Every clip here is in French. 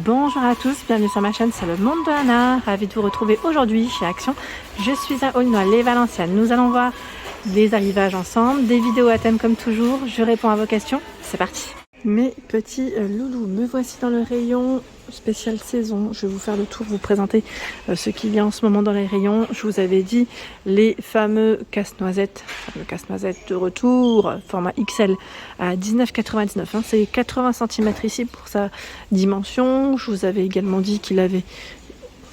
Bonjour à tous, bienvenue sur ma chaîne, c'est le monde de Anna. Ravi de vous retrouver aujourd'hui chez Action. Je suis à Aulnoy-les-Valenciennes. Nous allons voir des arrivages ensemble, des vidéos à thème comme toujours. Je réponds à vos questions. C'est parti. Mes petits loulous, me voici dans le rayon spécial saison. Je vais vous faire le tour, vous présenter ce qu'il y a en ce moment dans les rayons. Je vous avais dit les fameux casse-noisettes de retour, format XL à 19,99 €. C'est 80 cm ici pour sa dimension. Je vous avais également dit qu'il avait...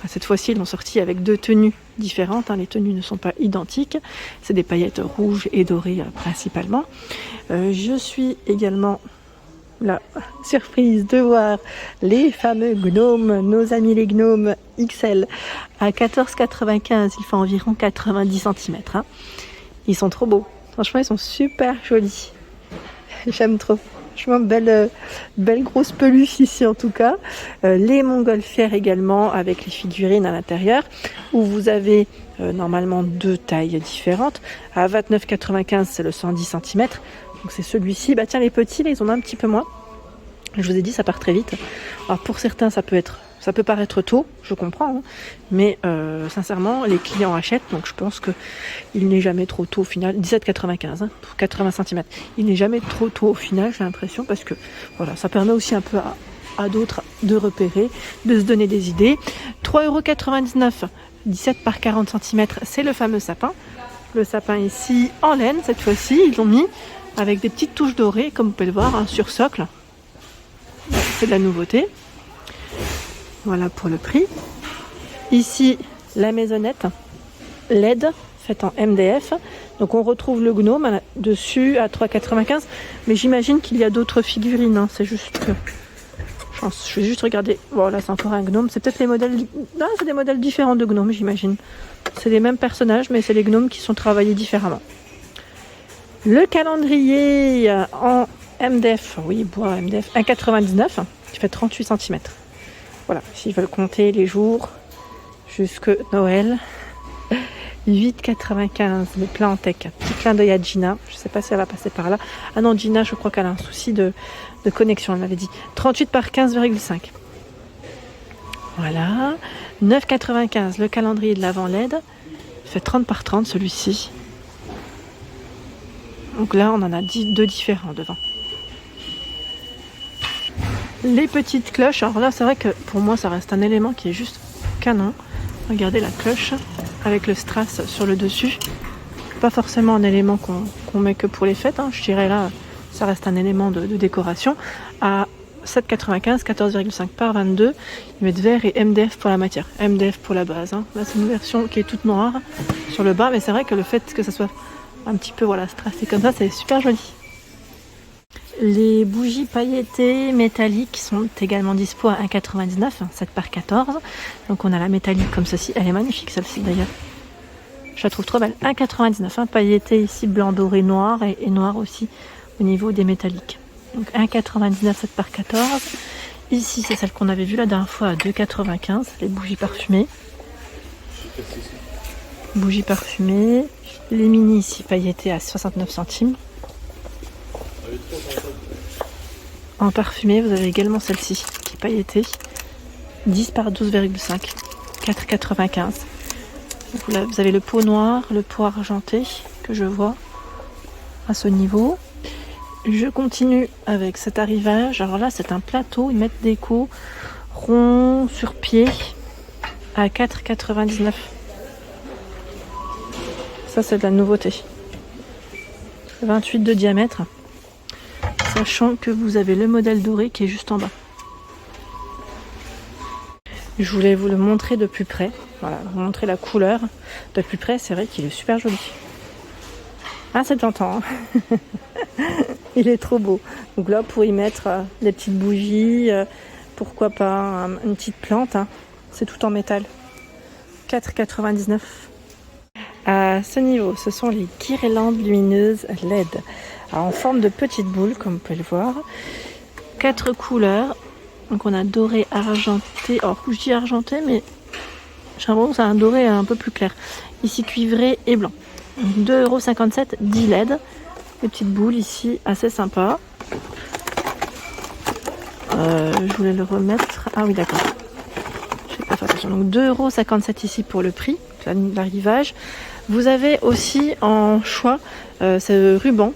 cette fois-ci, ils l'ont sorti avec deux tenues différentes. Les tenues ne sont pas identiques. C'est des paillettes rouges et dorées principalement. Je suis également... la surprise de voir les fameux gnomes, nos amis les gnomes XL à 14,95 €. Il fait environ 90 cm. Ils sont trop beaux. Franchement, ils sont super jolis. J'aime trop. Franchement, belle grosse peluche ici en tout cas. Les montgolfières également avec les figurines à l'intérieur où vous avez normalement deux tailles différentes. À 29,95 €, c'est le 110 cm. Donc c'est celui-ci. Tiens, les petits, là, ils en ont un petit peu moins. Je vous ai dit, ça part très vite. Alors pour certains, ça peut paraître tôt, je comprends. Mais sincèrement, les clients achètent. Donc je pense qu'il n'est jamais trop tôt au final. 17,95 € pour 80 cm. Il n'est jamais trop tôt au final, j'ai l'impression. Parce que voilà, ça permet aussi un peu à d'autres de repérer, de se donner des idées. 3,99 €, 17 par 40 cm, c'est le fameux sapin. Le sapin ici en laine, cette fois-ci, ils l'ont mis avec des petites touches dorées, comme vous pouvez le voir, sur socle. C'est de la nouveauté. Voilà pour le prix. Ici, la maisonnette LED, faite en MDF. Donc on retrouve le gnome dessus à 3,95 €. Mais j'imagine qu'il y a d'autres figurines. C'est juste... je vais juste regarder. Voilà, c'est encore un gnome. C'est peut-être les modèles... Non, c'est des modèles différents de gnomes, j'imagine. C'est les mêmes personnages, mais c'est les gnomes qui sont travaillés différemment. Le calendrier en MDF, oui, bois MDF, 1,99 €, qui fait 38 cm. Voilà, s'ils veulent compter les jours jusque Noël. 8,95 €, le plein en tech. Petit clin d'œil à Gina, je ne sais pas si elle va passer par là. Ah non, Gina, je crois qu'elle a un souci de connexion, elle m'avait dit. 38 par 15,5. Voilà. 9,95 €, le calendrier de l'Avent LED. Il fait 30 par 30 celui-ci. Donc là, on en a deux différents devant. Les petites cloches. Alors là, c'est vrai que pour moi, ça reste un élément qui est juste canon. Regardez la cloche avec le strass sur le dessus. Pas forcément un élément qu'on met que pour les fêtes. Je dirais là, ça reste un élément de décoration. À 7,95 €, 14,5 par 22. Ils mettent vert et MDF pour la matière. MDF pour la base. Là, c'est une version qui est toute noire sur le bas. Mais c'est vrai que le fait que ça soit un petit peu strassé comme ça, c'est super joli. Les bougies pailletées métalliques sont également dispo à 1,99 €, 7 par 14. Donc on a la métallique comme ceci. Elle est magnifique celle-ci d'ailleurs. Je la trouve trop belle. 1,99 €, pailletée ici blanc, doré, noir et noir aussi au niveau des métalliques. Donc 1,99 €, 7 par 14. Ici c'est celle qu'on avait vue la dernière fois à 2,95 €, les bougies parfumées. Bougies parfumées. Les mini ici pailletées à 69 centimes. En parfumé, vous avez également celle-ci qui est pailletée. 10 par 12,5. 4,95 €. Donc là, vous avez le pot noir, le pot argenté que je vois à ce niveau. Je continue avec cet arrivage. Alors là, c'est un plateau. Ils mettent déco rond sur pied à 4,99 €. Ça, c'est de la nouveauté. 28 de diamètre. Sachant que vous avez le modèle doré qui est juste en bas. Je voulais vous le montrer de plus près. Voilà, vous montrer la couleur de plus près. C'est vrai qu'il est super joli. Ah, c'est tentant. Il est trop beau. Donc là, pour y mettre des petites bougies, pourquoi pas une petite plante. C'est tout en métal. 4,99 €. À ce niveau, ce sont les guirlandes lumineuses LED. Alors, en forme de petite boule, comme vous pouvez le voir. 4 couleurs. Donc on a doré, argenté. Alors je dis argenté, mais j'ai l'impression que c'est un doré un peu plus clair. Ici cuivré et blanc. 2,57 €, 10 LED. Les petites boules ici, assez sympa. Je voulais le remettre. Ah oui, d'accord. Je vais pas faire attention. Donc 2,57 € ici pour le prix, l'arrivage. Vous avez aussi en choix ce ruban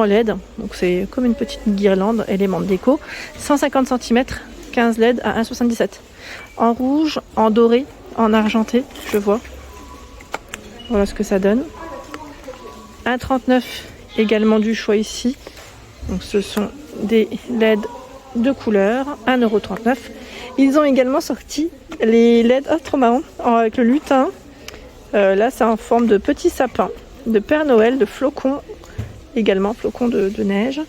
LED. Donc c'est comme une petite guirlande, élément de déco. 150 cm, 15 LED à 1,77 €. En rouge, en doré, en argenté, je vois. Voilà ce que ça donne. 1,39 € également du choix ici. Donc ce sont des LED de couleur, 1,39 €. Ils ont également sorti les LED, trop marrant, avec le lutin. Là c'est en forme de petit sapin, de Père Noël, de flocons également, flocons de neige.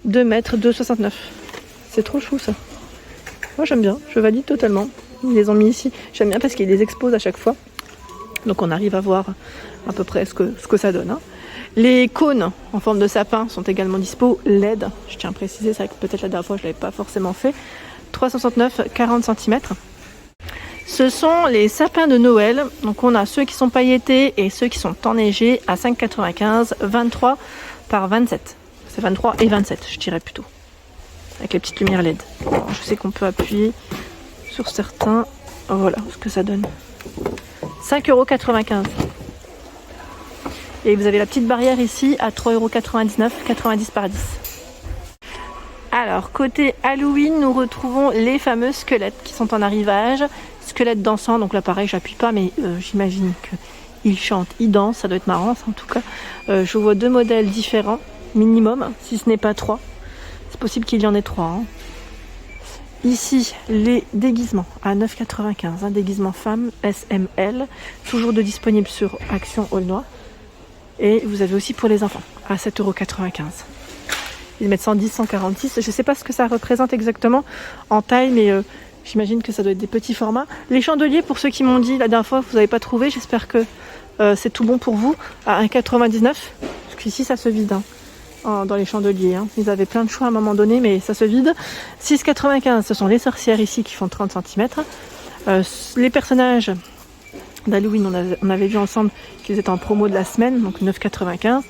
2 mètres, 2,69 €. C'est trop chou ça. Moi j'aime bien, je valide totalement. Ils les ont mis ici. J'aime bien parce qu'ils les exposent à chaque fois. Donc on arrive à voir à peu près ce que ça donne. Hein. Les cônes en forme de sapin sont également dispo. LED, je tiens à préciser, c'est vrai que peut-être la dernière fois je ne l'avais pas forcément fait. 3,69 €, 40 cm. Ce sont les sapins de Noël. Donc on a ceux qui sont pailletés et ceux qui sont enneigés à 5,95 €, 23 par 27. C'est 23 et 27, je dirais plutôt. Avec les petites lumières LED. Alors, je sais qu'on peut appuyer sur certains. Voilà ce que ça donne. 5,95 €. Et vous avez la petite barrière ici à 3,99 €, 90 par 10. Alors, côté Halloween, nous retrouvons les fameux squelettes qui sont en arrivage. Squelettes dansants, donc là pareil, j'appuie pas, mais j'imagine qu'ils chantent, ils dansent, ça doit être marrant ça, en tout cas. Je vois 2 modèles différents, minimum, si ce n'est pas 3. C'est possible qu'il y en ait 3. Hein. Ici, les déguisements à 9,95 €, hein, déguisement femme SML, toujours disponible sur Action Aulnois. Et vous avez aussi pour les enfants à 7,95 €. Ils mettent 110, 146. Je ne sais pas ce que ça représente exactement en taille, mais j'imagine que ça doit être des petits formats. Les chandeliers, pour ceux qui m'ont dit la dernière fois que vous n'avez pas trouvé, j'espère que c'est tout bon pour vous, à 1,99 €. Parce qu'ici, ça se vide hein, dans les chandeliers. Hein. Ils avaient plein de choix à un moment donné, mais ça se vide. 6,95 €, ce sont les sorcières ici qui font 30 cm. Les personnages d'Halloween, on avait vu ensemble qu'ils étaient en promo de la semaine, donc 9,95 €.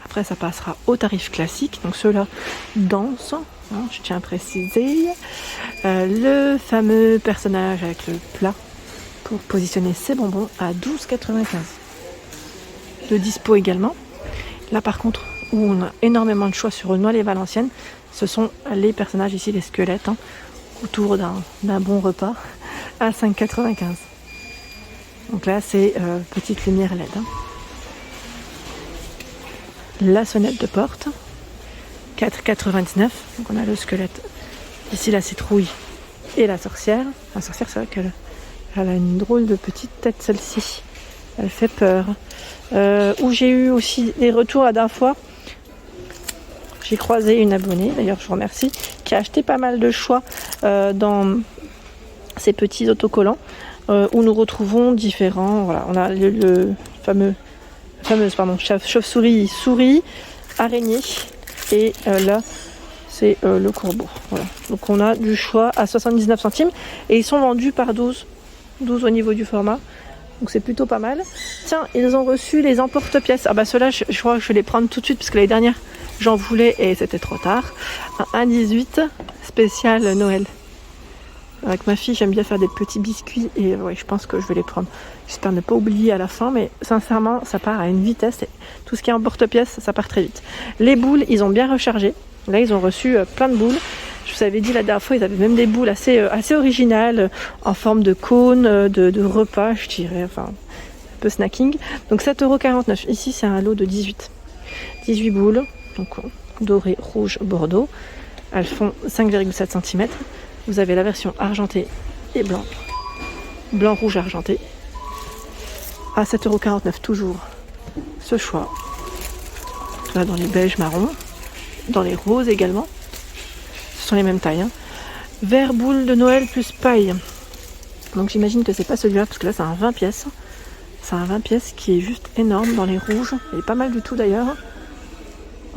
Après, ça passera au tarif classique. Donc ceux-là dansent, hein, je tiens à préciser. Le fameux personnage avec le plat pour positionner ses bonbons à 12,95 €. Le dispo également. Là par contre, où on a énormément de choix sur Aulnois-les-Valenciennes, ce sont les personnages ici, les squelettes, hein, autour d'un bon repas à 5,95 €. Donc là, c'est petite lumière LED. Hein. La sonnette de porte, 4,99 €. Donc on a le squelette. Ici, la citrouille et la sorcière. La sorcière, c'est vrai qu'elle a une drôle de petite tête, celle-ci. Elle fait peur. Où j'ai eu aussi des retours la dernière fois. J'ai croisé une abonnée, d'ailleurs je vous remercie, qui a acheté pas mal de choix dans ces petits autocollants. Où nous retrouvons différents. Voilà, on a le fameuse chauve-souris, souris, araignée et là c'est le corbeau. Voilà. Donc on a du choix à 79 centimes et ils sont vendus par 12 au niveau du format. Donc c'est plutôt pas mal. Tiens, ils ont reçu les emporte-pièces. Ah bah ceux-là, je crois que je vais les prendre tout de suite parce que l'année dernière j'en voulais et c'était trop tard. Un 1,18 spécial Noël. Avec ma fille, j'aime bien faire des petits biscuits et ouais, je pense que je vais les prendre. J'espère ne pas oublier à la fin, mais sincèrement, ça part à une vitesse. Et tout ce qui est en porte-pièces, ça part très vite. Les boules, ils ont bien rechargé. Là, ils ont reçu plein de boules. Je vous avais dit la dernière fois, ils avaient même des boules assez originales, en forme de cône, de repas, je dirais. Enfin, un peu snacking. Donc 7,49 €. Ici, c'est un lot de 18. 18 boules, donc doré, rouge, bordeaux. Elles font 5,7 cm. Vous avez la version argentée et blanc. Blanc, rouge, argenté. À 7,49 € toujours ce choix. Là dans les beiges marrons. Dans les roses également. Ce sont les mêmes tailles. Hein. Vert boule de Noël plus paille. Donc j'imagine que c'est pas celui-là parce que là c'est un 20 pièces. C'est un 20 pièces qui est juste énorme dans les rouges. Il est pas mal du tout d'ailleurs.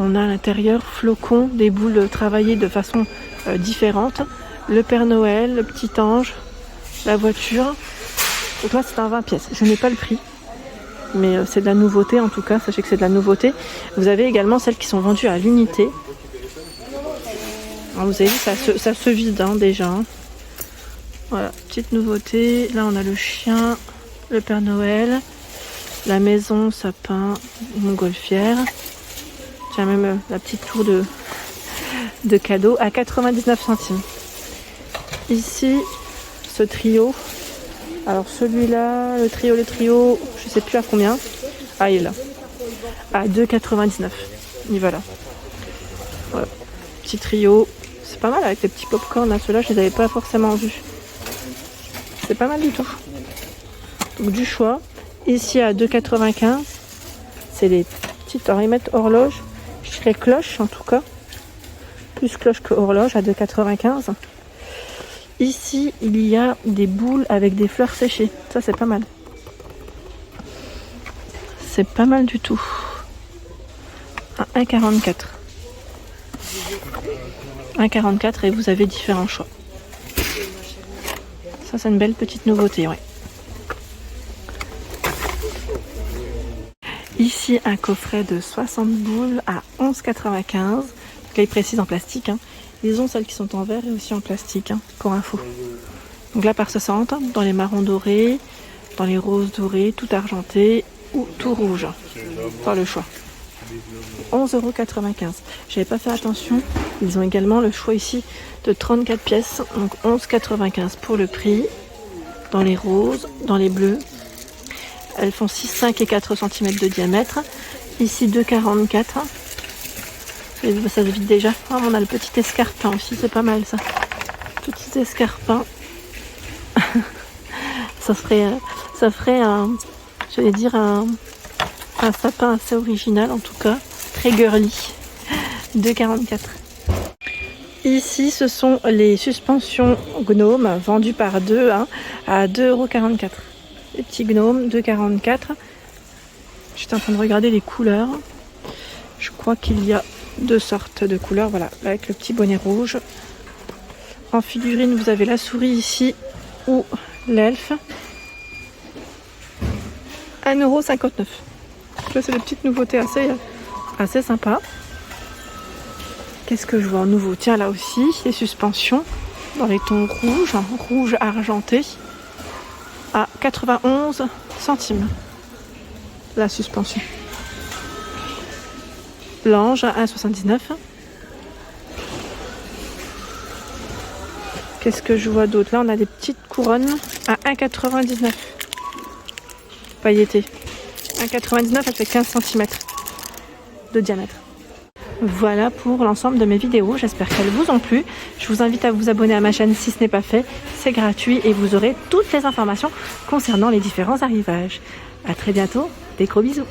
On a à l'intérieur flocons, des boules travaillées de façon différente. Le Père Noël, le petit ange, la voiture. Donc là, c'est un 20 pièces. Je n'ai pas le prix, mais c'est de la nouveauté en tout cas. Sachez que c'est de la nouveauté. Vous avez également celles qui sont vendues à l'unité. Alors, vous avez vu, ça se vide hein, déjà. Hein. Voilà, petite nouveauté. Là, on a le chien, le Père Noël, la maison, sapin, montgolfière. Tiens, même la petite tour de cadeaux à 99 centimes. Ici, ce trio. Alors celui-là, le trio, je sais plus à combien. Ah, il est là. À 2,99. Il va là. Voilà. Petit trio. C'est pas mal avec les petits popcorn. Ceux-là, je les avais pas forcément vus. C'est pas mal du tout. Donc du choix. Ici à 2,95. C'est les petites. Alors ils mettent horloge. Je dirais cloche en tout cas. Plus cloche que horloge à 2,95. Ici, il y a des boules avec des fleurs séchées. Ça, c'est pas mal. C'est pas mal du tout. À 1,44. 1,44 et vous avez différents choix. Ça, c'est une belle petite nouveauté, ouais. Ici, un coffret de 60 boules à 11,95. Donc là, ils précisent en plastique. Hein. Ils ont celles qui sont en verre et aussi en plastique, hein, pour info. Donc là, par 60, dans les marrons dorés, dans les roses dorées, tout argenté ou tout rouge. Par le choix. 11,95 €. J'avais pas fait attention. Ils ont également le choix ici de 34 pièces. Donc 11,95 € pour le prix. Dans les roses, dans les bleus. Elles font 6, 5 et 4 cm de diamètre. Ici 2,44 €. Ça se vide déjà. Ah, on a le petit escarpin aussi, c'est pas mal ça. Petit escarpin. ça ferait un, j'allais dire un sapin assez original en tout cas. Très girly. 2,44 €. Ici, ce sont les suspensions gnomes vendues par deux hein, à 2,44 €. Les petits gnomes, 2,44 €. J'étais en train de regarder les couleurs. Je crois qu'il y a deux sortes de couleurs, voilà, avec le petit bonnet rouge. En figurine, vous avez la souris ici ou l'elfe. 1,59 €. Là, c'est des petites nouveautés assez sympas. Qu'est-ce que je vois en nouveau? Tiens, là aussi, les suspensions dans les tons rouges, rouge argenté, à 91 centimes. La suspension. L'ange à 1,79 €. Qu'est-ce que je vois d'autre? Là, on a des petites couronnes à 1,99 €. Pailletées. 1,99 €, elle fait 15 cm de diamètre. Voilà pour l'ensemble de mes vidéos. J'espère qu'elles vous ont plu. Je vous invite à vous abonner à ma chaîne si ce n'est pas fait. C'est gratuit et vous aurez toutes les informations concernant les différents arrivages. À très bientôt. Des gros bisous.